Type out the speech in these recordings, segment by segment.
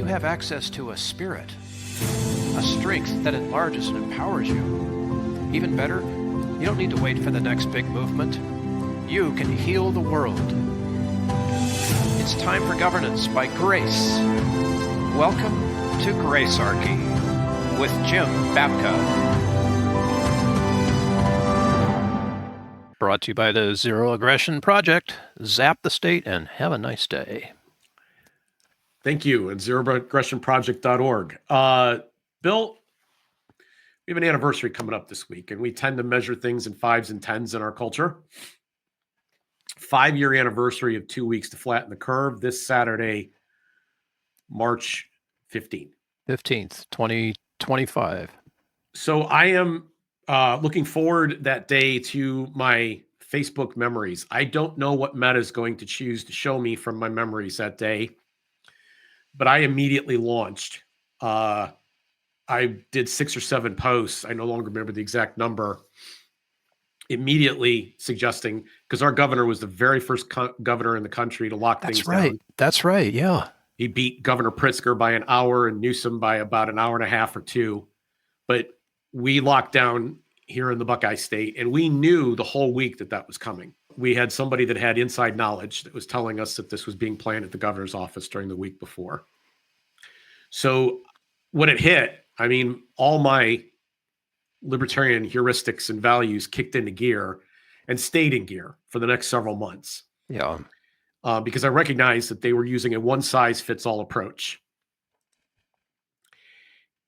You have access to a spirit, a strength that enlarges and empowers you. Even better, you don't need to wait for the next big movement. You can heal the world. It's time for governance by grace. Welcome to Gracearchy with Jim Babka. Brought to you by the Zero Aggression Project. Zap the state and have a nice day. Thank you, and zeroaggressionproject.org. Bill, we have an anniversary coming up this week, and we tend to measure things in 5s and 10s in our culture. 5-year anniversary of 2 weeks to flatten the curve this Saturday, March 15th. 15th, 2025. So I am looking forward that day to my Facebook memories. I don't know what Meta is going to choose to show me from my memories that day, but I immediately launched. I did 6 or 7 posts. I no longer remember the exact number. Immediately suggesting, because our governor was the very first governor in the country to lock things down. That's right. Yeah. He beat Governor Pritzker by an hour and Newsom by about an hour and a half or 2. But we locked down here in the Buckeye State, and we knew the whole week that that was coming. We had somebody that had inside knowledge that was telling us that this was being planned at the governor's office during the week before. So when it hit, I mean, all my libertarian heuristics and values kicked into gear and stayed in gear for the next several months. Yeah. Because I recognized that they were using a one-size-fits-all approach.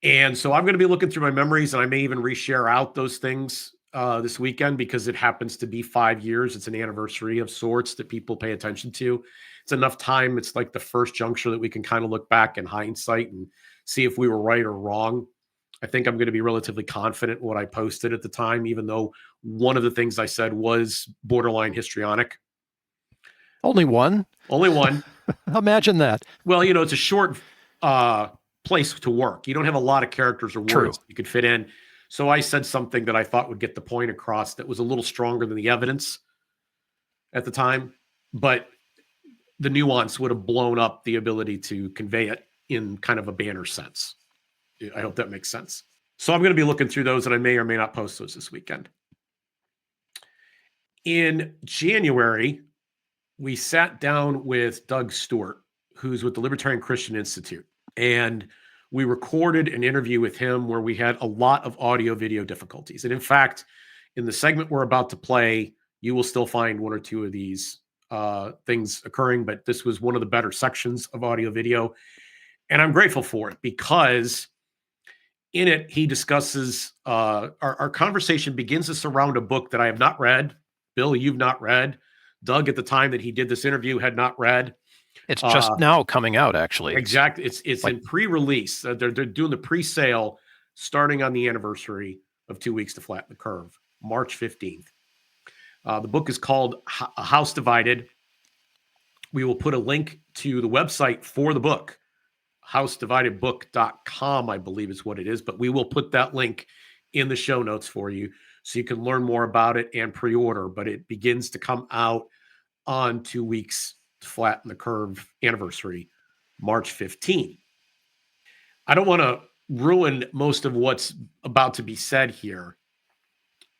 And so I'm going to be looking through my memories, and I may even reshare out those things this weekend because it happens to be 5 years. It's an anniversary of sorts that people pay attention to. It's enough time. It's like the first juncture that we can kind of look back in hindsight and see if we were right or wrong. I think I'm going to be relatively confident in what I posted at the time, even though one of the things I said was borderline histrionic. Only one? Only one. Imagine that. Well, it's a short place to work. You don't have a lot of characters or words you could fit in. So I said something that I thought would get the point across that was a little stronger than the evidence at the time. But the nuance would have blown up the ability to convey it in kind of a banner sense. I hope that makes sense. So I'm going to be looking through those, and I may or may not post those this weekend. In January, we sat down with Doug Stuart, who's with the Libertarian Christian Institute, and we recorded an interview with him where we had a lot of audio-video difficulties. And in fact, in the segment we're about to play, you will still find 1 or 2 of these things occurring, but this was one of the better sections of audio-video. And I'm grateful for it because in it, he discusses, our conversation begins to surround a book that I have not read. Bill, you've not read. Doug, at the time that he did this interview, had not read. It's just now coming out, actually. Exactly. It's like in pre-release. They're doing the pre-sale starting on the anniversary of 2 weeks to flatten the curve, March 15th. The book is called A House Divided. We will put a link to the website for the book. housedividedbook.com, I believe is what it is, but we will put that link in the show notes for you so you can learn more about it and pre-order. But it begins to come out on 2 weeks to flatten the curve anniversary, March 15th. I don't want to ruin most of what's about to be said here,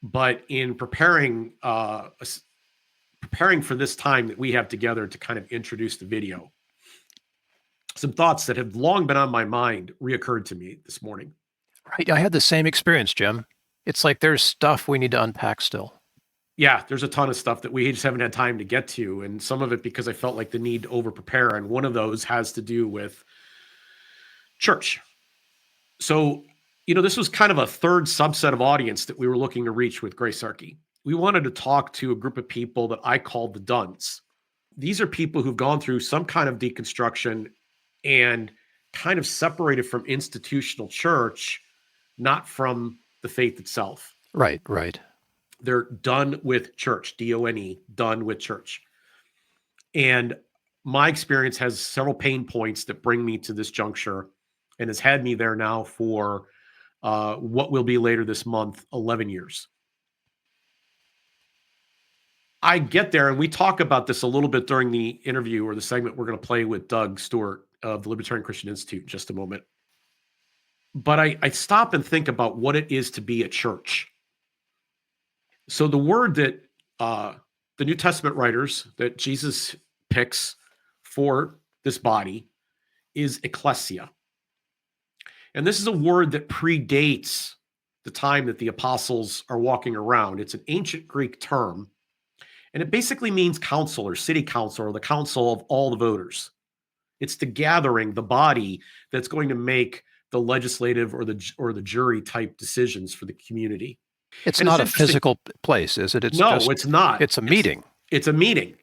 but in preparing for this time that we have together to kind of introduce the video, some thoughts that have long been on my mind reoccurred to me this morning. Right. I had the same experience, Jim. It's like there's stuff we need to unpack still. Yeah, there's a ton of stuff that we just haven't had time to get to. And some of it because I felt like the need to over-prepare. And one of those has to do with church. So, this was kind of a third subset of audience that we were looking to reach with Gracearchy. We wanted to talk to a group of people that I called the Duns. These are people who've gone through some kind of deconstruction and kind of separated from institutional church, not from the faith itself. Right. They're done with church, D-O-N-E, done with church. And my experience has several pain points that bring me to this juncture and has had me there now for what will be later this month, 11 years. I get there, and we talk about this a little bit during the interview or the segment we're going to play with Doug Stuart of the Libertarian Christian Institute in just a moment. But I stop and think about what it is to be a church. So the word that the New Testament writers, that Jesus picks for this body, is Ekklesia. And this is a word that predates the time that the apostles are walking around. It's an ancient Greek term, and it basically means council or city council or the council of all the voters. It's the gathering, the body that's going to make the legislative or the jury type decisions for the community. It's And not a interesting- physical place, is it? It's No, just, it's not. It's a meeting. It's a meeting,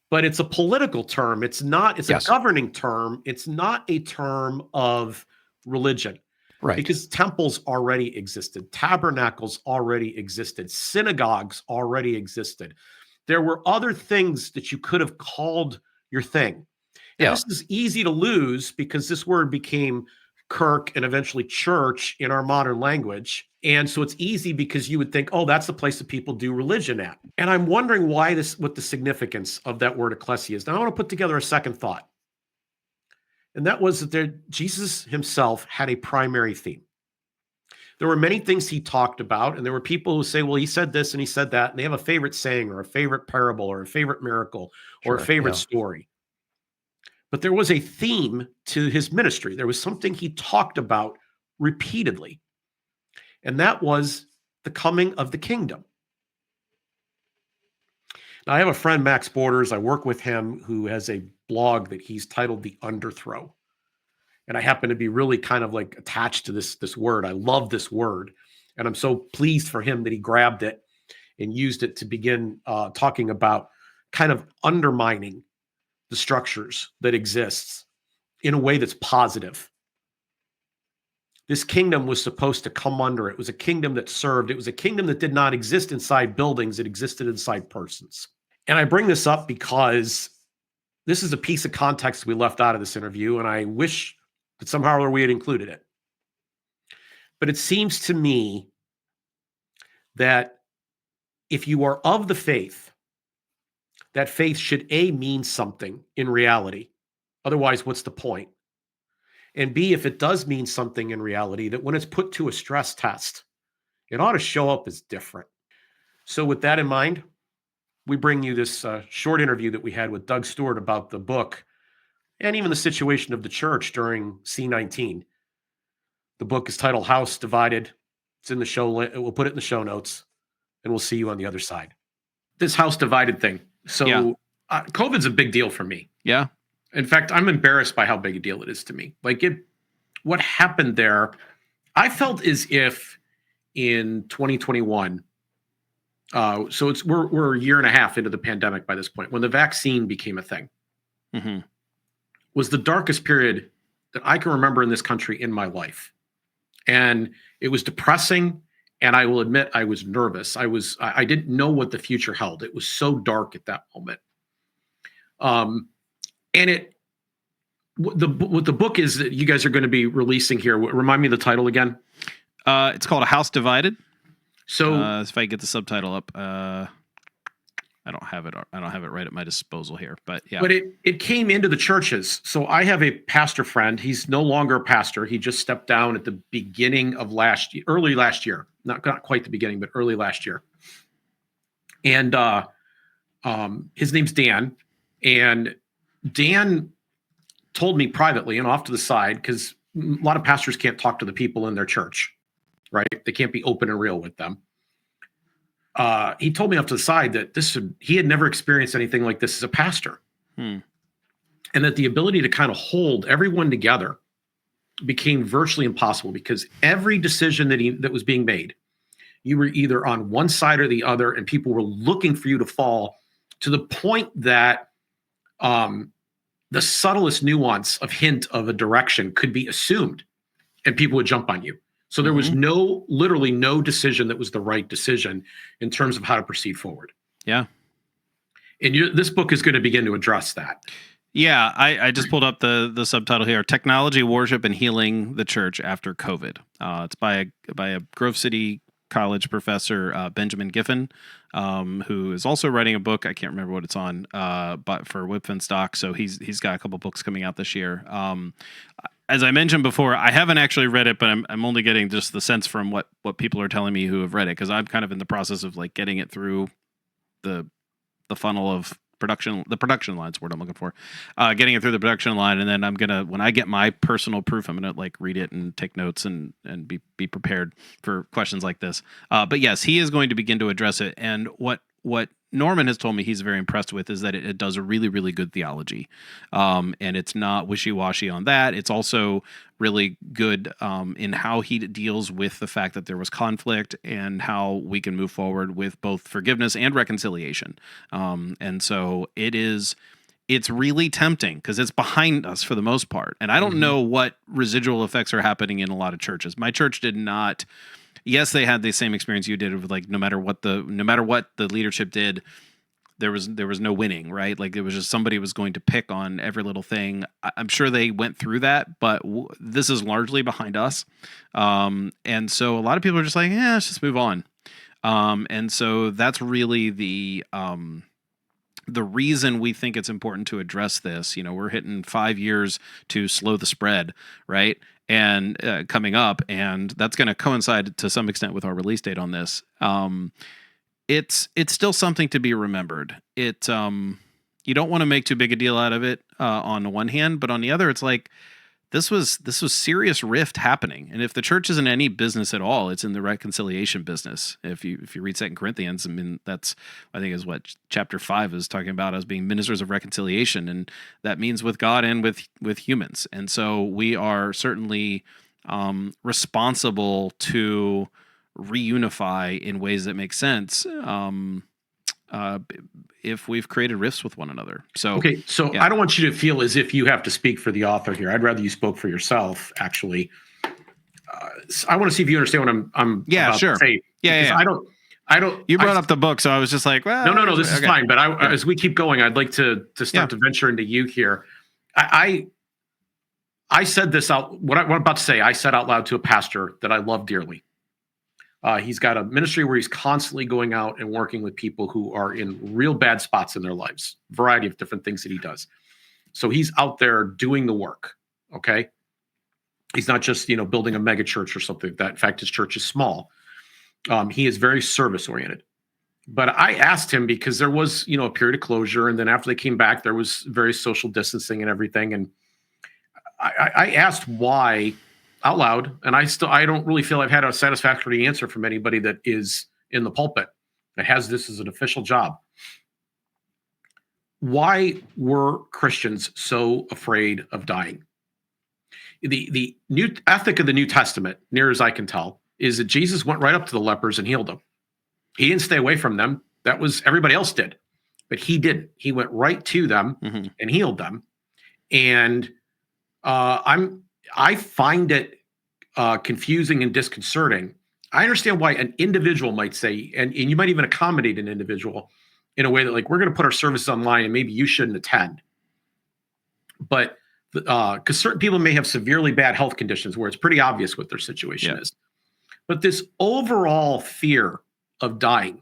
but it's a political term. It's not. It's Yes. a governing term. It's not a term of religion. Right. Because temples already existed, tabernacles already existed, synagogues already existed. There were other things that you could have called your thing. And Yeah. this is easy to lose because this word became kirk and eventually church in our modern language. And so it's easy because you would think, oh, that's the place that people do religion at. And I'm wondering what the significance of that word ekklesia is. Now I want to put together a second thought. And that was that Jesus himself had a primary theme. There were many things he talked about, and there were people who say, well, he said this and he said that, and they have a favorite saying or a favorite parable or a favorite miracle or a favorite story. But there was a theme to his ministry. There was something he talked about repeatedly, and that was the coming of the kingdom. Now, I have a friend, Max Borders. I work with him, who has a blog that he's titled The Underthrow. And I happen to be really kind of like attached to this word. I love this word. And I'm so pleased for him that he grabbed it and used it to begin talking about kind of undermining the structures that exists in a way that's positive. This kingdom was supposed to come under. It was a kingdom that served. It was a kingdom that did not exist inside buildings. It existed inside persons. And I bring this up because this is a piece of context we left out of this interview, and I wish that somehow or other we had included it. But it seems to me that if you are of the faith, that faith should A, mean something in reality. Otherwise, what's the point? And B, if it does mean something in reality, that when it's put to a stress test, it ought to show up as different. So with that in mind, we bring you this short interview that we had with Doug Stuart about the book and even the situation of the church during C19. The book is titled House Divided. It's in the show. We'll put it in the show notes, and we'll see you on the other side. This house divided thing. So COVID's a big deal for me. Yeah. In fact, I'm embarrassed by how big a deal it is to me. What happened there, I felt as if in 2021, so we're a year and a half into the pandemic by this point, when the vaccine became a thing, was the darkest period that I can remember in this country in my life. And it was depressing. And I will admit, I was nervous. I didn't know what the future held. It was so dark at that moment. And what the book is that you guys are going to be releasing here. Remind me of the title again. It's called A House Divided. So if I get the subtitle up, I don't have it. I don't have it right at my disposal here, but yeah. But it came into the churches. So I have a pastor friend. He's no longer a pastor. He just stepped down at the beginning of early last year. Not quite the beginning, but early last year. And his name's Dan. And Dan told me privately and off to the side, because a lot of pastors can't talk to the people in their church, right? They can't be open and real with them. He told me off to the side that he had never experienced anything like this as a pastor. And that the ability to kind of hold everyone together became virtually impossible, because every decision that was being made, you were either on one side or the other, and people were looking for you to fall, to the point that the subtlest nuance of hint of a direction could be assumed and people would jump on you. So there was literally no decision that was the right decision in terms of how to proceed forward. Yeah. And this book is going to begin to address that. Yeah, I just pulled up the subtitle here: Technology, Worship, and Healing the Church After COVID. It's by a Grove City college professor Benjamin Giffen, who is also writing a book. I can't remember what it's on, but for Wipf Stock. So he's got a couple books coming out this year. As I mentioned before, I haven't actually read it, but I'm only getting just the sense from what people are telling me who have read it, because I'm kind of in the process of like getting it through the funnel of production. The production line's word I'm looking for. Getting it through the production line, and then I'm gonna, when I get my personal proof, I'm gonna like read it and take notes and be prepared for questions like this. But yes, he is going to begin to address it. And what Norman has told me he's very impressed with is that it does a really, really good theology. And it's not wishy-washy on that. It's also really good in how he deals with the fact that there was conflict and how we can move forward with both forgiveness and reconciliation. And so it's really tempting because it's behind us for the most part. And I don't know what residual effects are happening in a lot of churches. My church did not. Yes, they had the same experience you did with like no matter what the leadership did, there was no winning, right? Like it was just somebody was going to pick on every little thing. I'm sure they went through that, but this is largely behind us. And so a lot of people are just like, yeah, let's just move on. And so that's really the reason we think it's important to address this. You know, we're hitting 5 years to slow the spread, right? And coming up, and that's going to coincide to some extent with our release date on this. It's still something to be remembered. You don't want to make too big a deal out of it on the one hand, but on the other, it's like this was serious rift happening. And if the church isn't any business at all, it's in the reconciliation business. If you read 2 Corinthians, I mean, that's, I think is what chapter 5 is talking about, as being ministers of reconciliation. And that means with God and with humans. And so we are certainly responsible to reunify in ways that make sense. If we've created rifts with one another. So okay, so yeah. I don't want you to feel as if you have to speak for the author here. I'd rather you spoke for yourself, actually. I want to see if you understand what I'm about to say. Yeah. I don't. You brought up the book, so I was just like, well, no, this is fine. But as we keep going, I'd like to start to venture into you here. I said this out. What I'm about to say, I said out loud to a pastor that I love dearly. He's got a ministry where he's constantly going out and working with people who are in real bad spots in their lives, variety of different things that he does. So he's out there doing the work. Okay. He's not just, building a mega church or something like that. In fact, his church is small. He is very service oriented. But I asked him, because there was, a period of closure. And then after they came back, there was very social distancing and everything. And I asked why out loud, and I don't really feel I've had a satisfactory answer from anybody that is in the pulpit that has this as an official job. Why were Christians so afraid of dying? The new ethic of the New Testament, near as I can tell, is that Jesus went right up to the lepers and healed them. He didn't stay away from them. That was everybody else did, but he didn't. He went right to them and healed them. And I find it confusing and disconcerting. I understand why an individual might say, and you might even accommodate an individual in a way that, like, we're going to put our services online and maybe you shouldn't attend. But because certain people may have severely bad health conditions where it's pretty obvious what their situation is. But this overall fear of dying,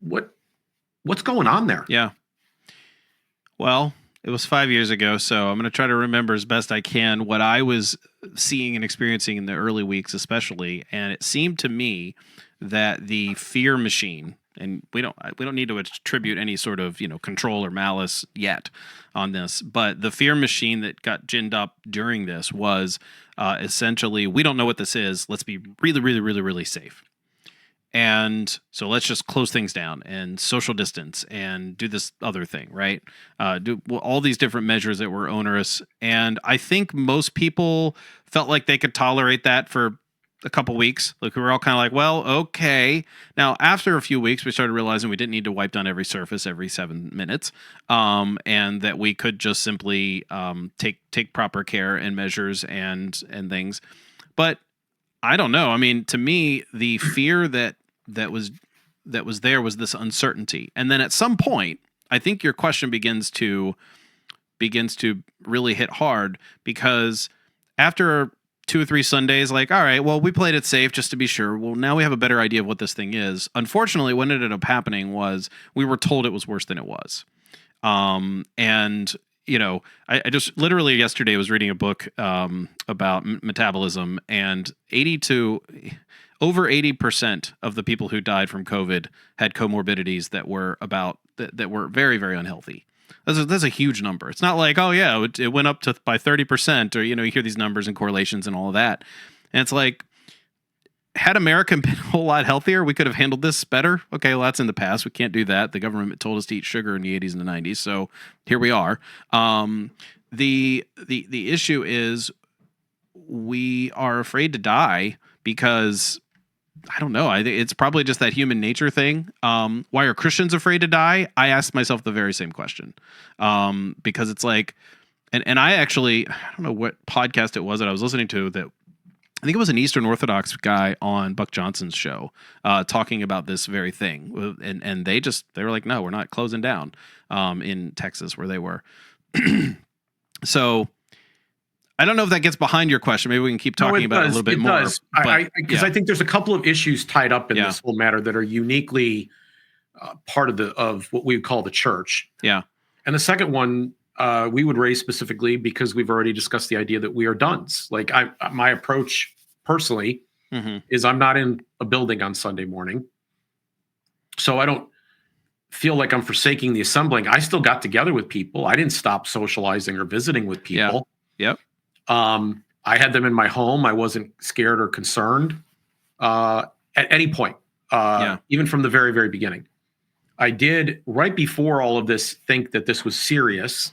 what's going on there? Yeah. Well, it was 5 years ago, so I'm going to try to remember as best I can what I was seeing and experiencing in the early weeks, especially. And it seemed to me that the fear machine, and we don't need to attribute any sort of control or malice yet on this, but the fear machine that got ginned up during this was essentially, we don't know what this is. Let's be really, really, really, really safe. And so let's just close things down and social distance and do this other thing, right? Do all these different measures that were onerous. And I think most people felt like they could tolerate that for a couple weeks. Like, we were all kind of like, well, okay. Now, after a few weeks, we started realizing we didn't need to wipe down every surface every 7 minutes, and that we could just simply take proper care and measures and things. But I don't know. I mean, to me, the fear that was there was this uncertainty. And then at some point, I think your question begins to really hit hard, because after 2 or 3 Sundays, like, all right, well, we played it safe just to be sure. Well, now we have a better idea of what this thing is. Unfortunately, what ended up happening was we were told it was worse than it was. And I just literally yesterday was reading a book about metabolism, and over 80% of the people who died from COVID had comorbidities that were very, very unhealthy. That's a huge number. It's not like, oh yeah, it went up by 30%, or you hear these numbers and correlations and all of that. And it's like, had America been a whole lot healthier, we could have handled this better. Okay, well, that's in the past. We can't do that. The government told us to eat sugar in the 80s and the 90s, so here we are. The issue is we are afraid to die because, I don't know. I think it's probably just that human nature thing. Why are Christians afraid to die? I asked myself the very same question. Because it's like, and I don't know what podcast it was that I was listening to, that I think it was an Eastern Orthodox guy on Buck Johnson's show, talking about this very thing. And they were like, no, we're not closing down, in Texas where they were. So I don't know if that gets behind your question. Maybe we can keep talking about it a little bit more. Because I think there's a couple of issues tied up in this whole matter that are uniquely part of what we would call the church. Yeah. And the second one we would raise specifically because we've already discussed the idea that we are duns. Like my approach personally is I'm not in a building on Sunday morning. So I don't feel like I'm forsaking the assembling. I still got together with people. I didn't stop socializing or visiting with people. Yep. I had them in my home. I wasn't scared or concerned at any point, even from the very, very beginning. I did, right before all of this, think that this was serious,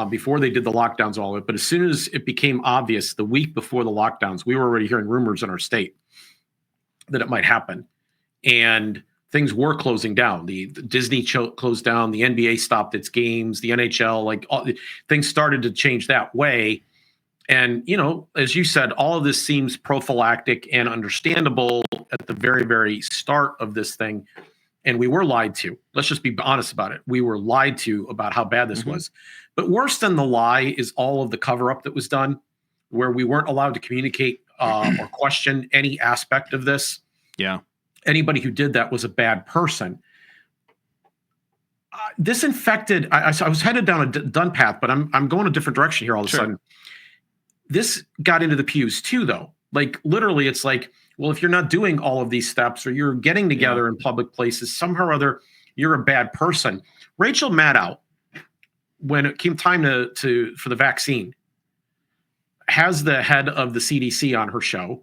before they did the lockdowns, all of it. But as soon as it became obvious, the week before the lockdowns, we were already hearing rumors in our state that it might happen. And things were closing down. The Disney closed down. The NBA stopped its games. The NHL, things started to change that way. And, as you said, all of this seems prophylactic and understandable at the very, very start of this thing. And we were lied to. Let's just be honest about it. We were lied to about how bad this was. But worse than the lie is all of the cover-up that was done, where we weren't allowed to communicate or question any aspect of this. Yeah. Anybody who did that was a bad person. This infected. I was headed down a done path, but I'm going a different direction here all of a sudden. This got into the pews too, though. Like literally, it's like, well, if you're not doing all of these steps, or you're getting together in public places, somehow or other, you're a bad person. Rachel Maddow, when it came time for the vaccine, has the head of the CDC on her show.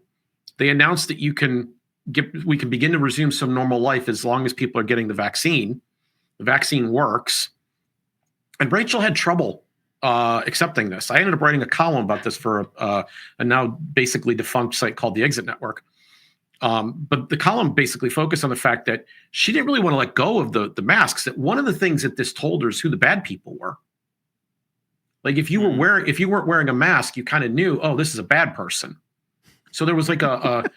They announced that we can begin to resume some normal life as long as people are getting the vaccine. The vaccine works. And Rachel had trouble accepting this. I ended up writing a column about this for a now basically defunct site called the Exit Network. But the column basically focused on the fact that she didn't really want to let go of the masks. That one of the things that this told her is who the bad people were. Like if you weren't wearing a mask, you kind of knew, oh, this is a bad person. So there was like a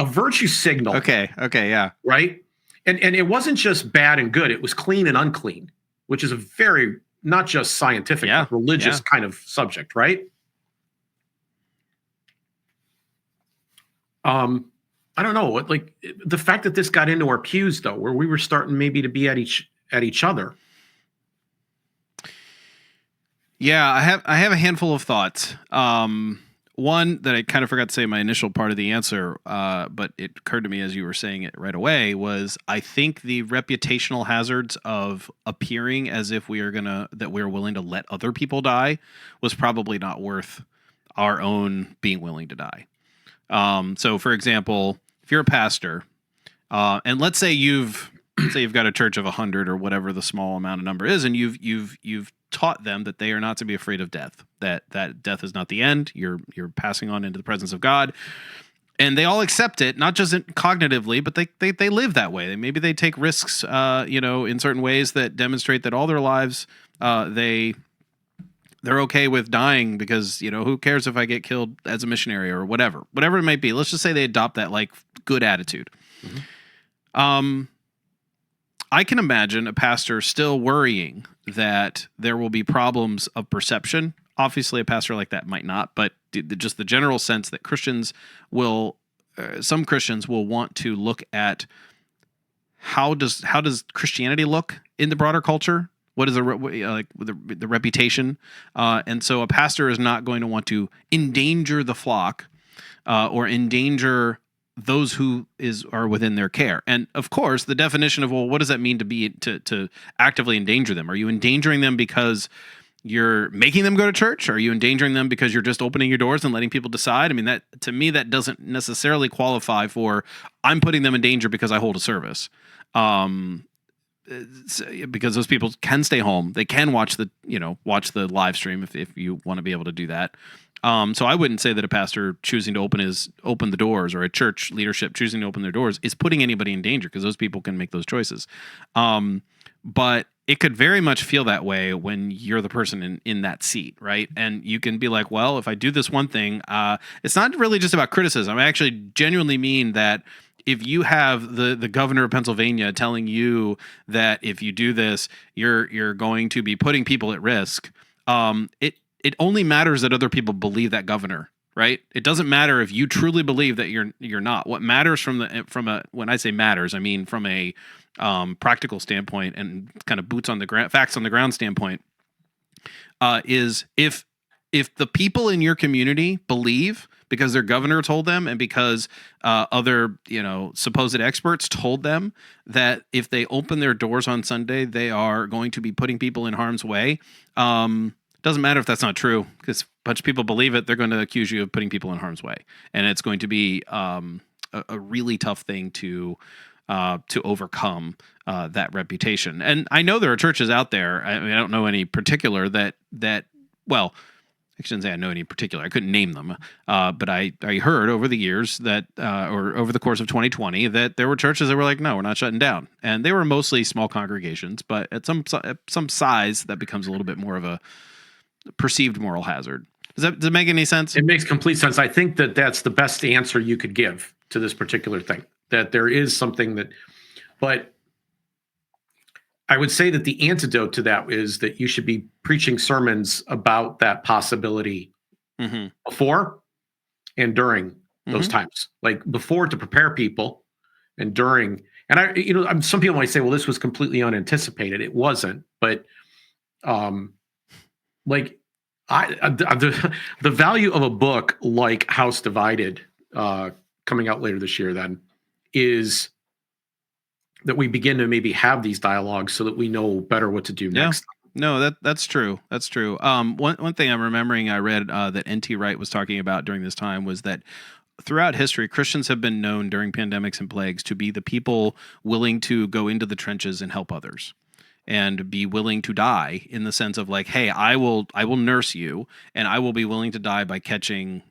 virtue signal. Okay, yeah. Right? And it wasn't just bad and good, it was clean and unclean, which is a very not just scientific, but religious kind of subject, right? I don't know, like the fact that this got into our pews though, where we were starting maybe to be at each other. Yeah, I have a handful of thoughts. One that I kind of forgot to say in my initial part of the answer, but it occurred to me as you were saying it right away, was I think the reputational hazards of appearing as if we're willing to let other people die was probably not worth our own being willing to die. So for example, if you're a pastor, and let's say you've got a church of 100 or whatever the small amount of number is, and you've taught them that they are not to be afraid of death, that death is not the end. You're passing on into the presence of God, and they all accept it, not just cognitively, but they live that way. Maybe they take risks, in certain ways that demonstrate that all their lives, they're okay with dying because, who cares if I get killed as a missionary or whatever it might be. Let's just say they adopt that like good attitude. Mm-hmm. I can imagine a pastor still worrying that there will be problems of perception obviously a pastor like that might not, but just the general sense that Christians will, some Christians will want to look at how does Christianity look in the broader culture? What is the reputation? And so a pastor is not going to want to endanger the flock or endanger those who are within their care. And of course, the definition of, well, what does that mean to actively endanger them? Are you endangering them because you're making them go to church? Are you endangering them because you're just opening your doors and letting people decide? I mean, that to me, that doesn't necessarily qualify for I'm putting them in danger because I hold a service. Because those people can stay home. They can watch the live stream if you want to be able to do that. So I wouldn't say that a pastor choosing to open the doors, or a church leadership choosing to open their doors, is putting anybody in danger, because those people can make those choices. But it could very much feel that way when you're the person in that seat, right? And you can be like, well, if I do this one thing, it's not really just about criticism. I actually genuinely mean that if you have the governor of Pennsylvania telling you that if you do this, you're going to be putting people at risk, it only matters that other people believe that governor, right? It doesn't matter if you truly believe that you're not. What matters when I say matters, I mean from a practical standpoint and kind of facts on the ground standpoint, is if the people in your community believe, because their governor told them and because other supposed experts told them, that if they open their doors on Sunday, they are going to be putting people in harm's way. Doesn't matter if that's not true, because a bunch of people believe it. They're going to accuse you of putting people in harm's way, and it's going to be a really tough thing to overcome that reputation. And I know there are churches out there. I mean, I don't know any particular that well, I shouldn't say I know any particular. I couldn't name them, but I heard over the years that, or over the course of 2020, that there were churches that were like, no, we're not shutting down, and they were mostly small congregations. But at some size, that becomes a little bit more of a perceived moral hazard. Does it make any sense? It makes complete sense. I think that that's the best answer you could give to this particular thing. That there is something but I would say that the antidote to that is that you should be preaching sermons about that possibility before and during those times. Like before, to prepare people, and during. And some people might say, well, this was completely unanticipated. It wasn't, but the value of a book like House Divided, coming out later this year, then, is that we begin to maybe have these dialogues so that we know better what to do next. No, that's true. That's true. One thing I'm remembering I read that N.T. Wright was talking about during this time was that throughout history, Christians have been known during pandemics and plagues to be the people willing to go into the trenches and help others, and be willing to die, in the sense of like, hey, I will nurse you, and I will be willing to die by catching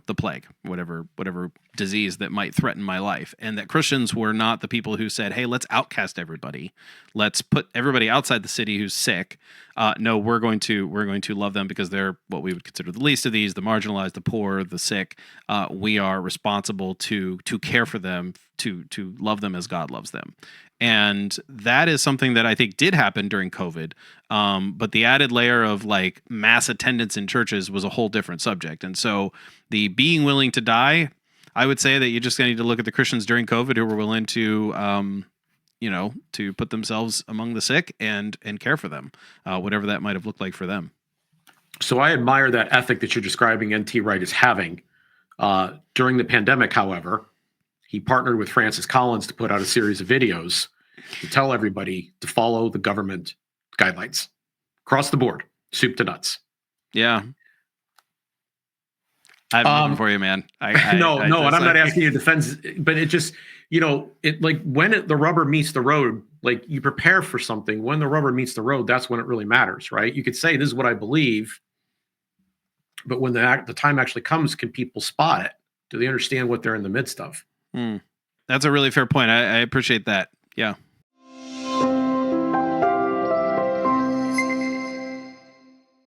the plague, whatever disease that might threaten my life. And that Christians were not the people who said, hey, let's outcast everybody. Let's put everybody outside the city who's sick. No, we're going to love them because they're what we would consider the least of these, the marginalized, the poor, the sick. We are responsible to care for them, to love them as God loves them. And that is something that I think did happen during COVID. But the added layer of like mass attendance in churches was a whole different subject. And so the being willing to die, I would say that you just need to look at the Christians during COVID who were willing to, to put themselves among the sick and care for them, whatever that might have looked like for them. So I admire that ethic that you're describing N.T. Wright as having. During the pandemic, however, he partnered with Francis Collins to put out a series of videos to tell everybody to follow the government guidelines across the board, soup to nuts. Yeah. I have nothing for you, man. No, and I'm not asking you to defend, but it just, when the rubber meets the road, like you prepare for something. When the rubber meets the road, that's when it really matters, right? You could say, this is what I believe, but when the time actually comes, can people spot it? Do they understand what they're in the midst of? That's a really fair point. I appreciate that. Yeah.